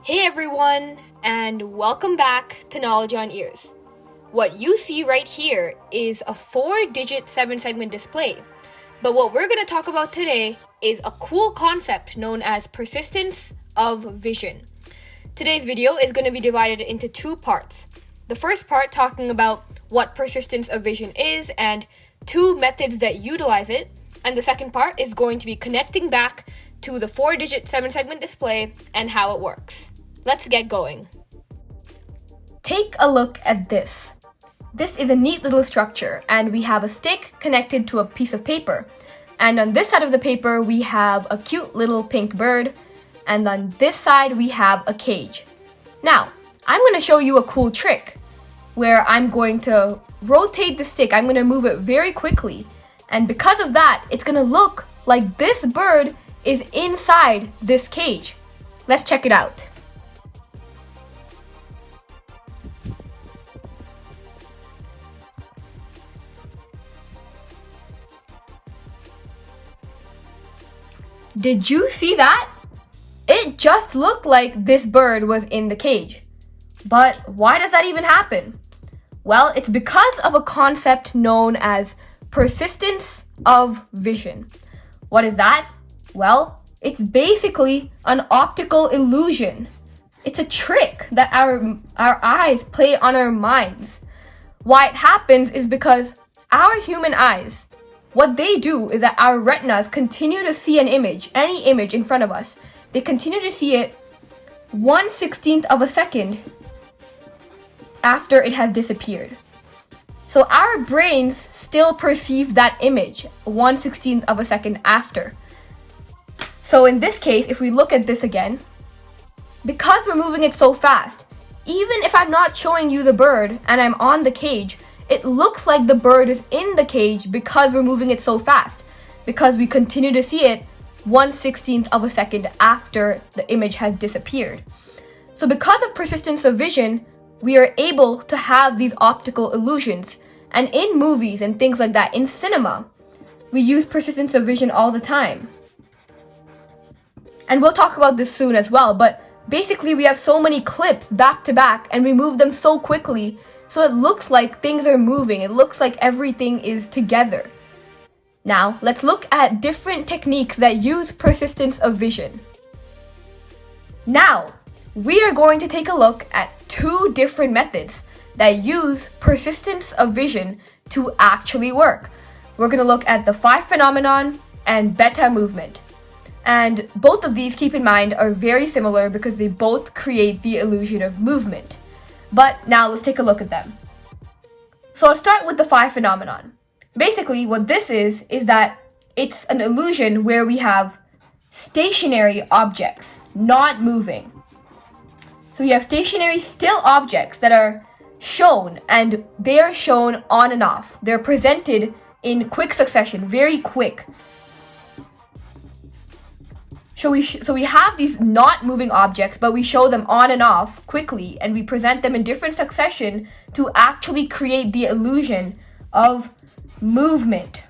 Hey everyone, and welcome back to Knowledge on Ears. What you see right here is a 4-digit 7-segment display, but what we're going to talk about today is a cool concept known as persistence of vision. Today's video is going to be divided into two parts. The first part talking about what persistence of vision is and two methods that utilize it, and the second part is going to be connecting back to the 4-digit 7-segment display and how it works. Let's get going. Take a look at this. This is a neat little structure, and we have a stick connected to a piece of paper. And on this side of the paper, we have a cute little pink bird, and on this side, we have a cage. Now, I'm going to show you a cool trick where I'm going to rotate the stick. I'm going to move it very quickly, and because of that, it's going to look like this bird is inside this cage. Let's check it out. Did you see that? It just looked like this bird was in the cage. But why does that even happen? Well, it's because of a concept known as persistence of vision. What is that? Well, it's basically an optical illusion. It's a trick that our eyes play on our minds. Why it happens is because our human eyes, what they do is that our retinas continue to see an image, any image in front of us. They continue to see it 1/16th of a second after it has disappeared. So our brains still perceive that image 1/16th of a second after. So in this case, if we look at this again, because we're moving it so fast, even if I'm not showing you the bird and I'm on the cage, it looks like the bird is in the cage because we're moving it so fast, because we continue to see it 1/16th of a second after the image has disappeared. So because of persistence of vision, we are able to have these optical illusions. And in movies and things like that, in cinema, we use persistence of vision all the time. And we'll talk about this soon as well, but basically we have so many clips back to back and we move them so quickly, so it looks like things are moving. It looks like everything is together. Now, let's look at different techniques that use persistence of vision. Now, we are going to take a look at two different methods that use persistence of vision to actually work. We're going to look at the phi phenomenon and beta movement. And both of these, keep in mind, are very similar because they both create the illusion of movement. But now let's take a look at them. So let's start with the phi phenomenon. Basically, what this is that it's an illusion where we have stationary objects not moving. So we have stationary still objects that are shown, and they are shown on and off. They're presented in quick succession, very quick. So we have these not moving objects, but we show them on and off quickly, and we present them in different succession to actually create the illusion of movement.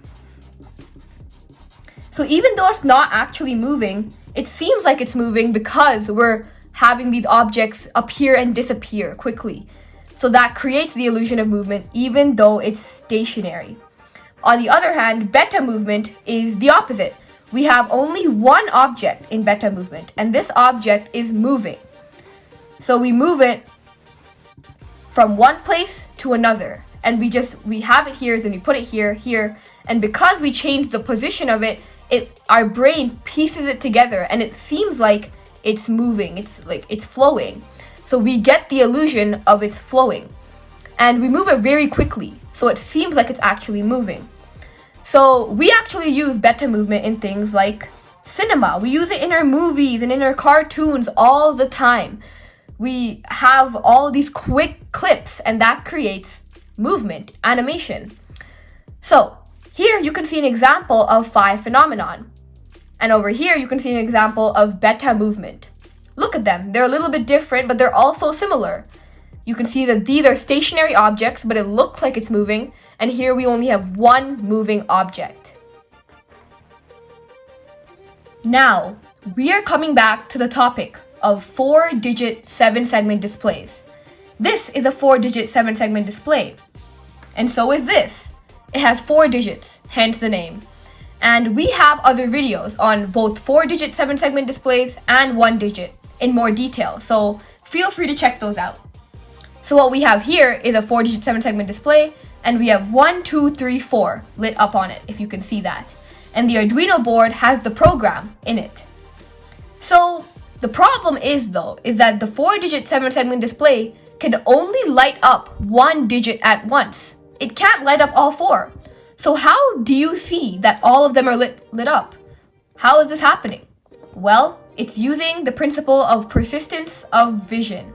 So even though it's not actually moving, it seems like it's moving because we're having these objects appear and disappear quickly. So that creates the illusion of movement even though it's stationary. On the other hand, beta movement is the opposite. We have only one object in beta movement, and this object is moving. So we move it from one place to another, and we have it here, then we put it here, and because we change the position of it, our brain pieces it together, and it seems like it's moving, it's flowing. So we get the illusion of it's flowing, and we move it very quickly, so it seems like it's actually moving. So we actually use beta movement in things like cinema. We use it in our movies and in our cartoons all the time. We have all these quick clips, and that creates movement, animation. So here you can see an example of phi phenomenon. And over here you can see an example of beta movement. Look at them. They're a little bit different, but they're also similar. You can see that these are stationary objects, but it looks like it's moving. And here we only have one moving object. Now, we are coming back to the topic of 4-digit 7-segment displays. This is a 4-digit 7-segment display. And so is this. It has 4 digits, hence the name. And we have other videos on both 4-digit 7-segment displays and 1-digit in more detail, so feel free to check those out. So what we have here is a 4-digit 7-segment display, and we have 1, 2, 3, 4 lit up on it, if you can see that. And the Arduino board has the program in it. So the problem is that the 4-digit 7-segment display can only light up 1 digit at once. It can't light up all 4. So how do you see that all of them are lit up? How is this happening? Well, it's using the principle of persistence of vision.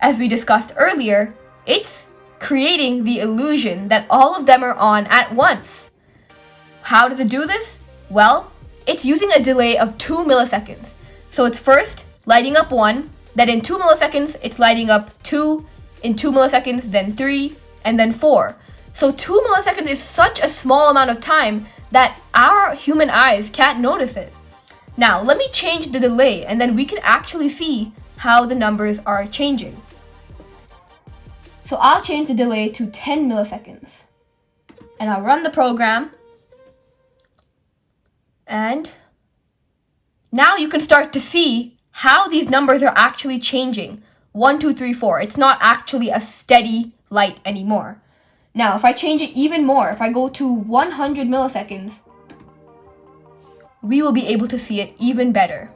As we discussed earlier, it's creating the illusion that all of them are on at once. How does it do this? Well, it's using a delay of 2 milliseconds. So it's first lighting up 1, then in 2 milliseconds, it's lighting up 2, in 2 milliseconds, then 3, and then 4. So 2 milliseconds is such a small amount of time that our human eyes can't notice it. Now, let me change the delay, and then we can actually see how the numbers are changing. So I'll change the delay to 10 milliseconds. And I'll run the program. And now you can start to see how these numbers are actually changing. 1, 2, 3, 4. It's not actually a steady light anymore. Now, if I change it even more, if I go to 100 milliseconds, we will be able to see it even better.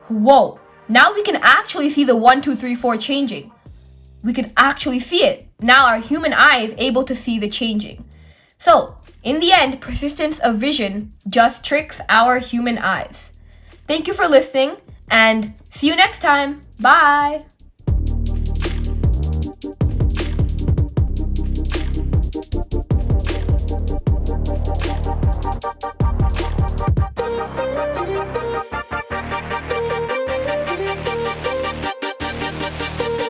Whoa! Now we can actually see the 1, 2, 3, 4 changing. We can actually see it. Now our human eye is able to see the changing. So, in the end, persistence of vision just tricks our human eyes. Thank you for listening, and see you next time. Bye!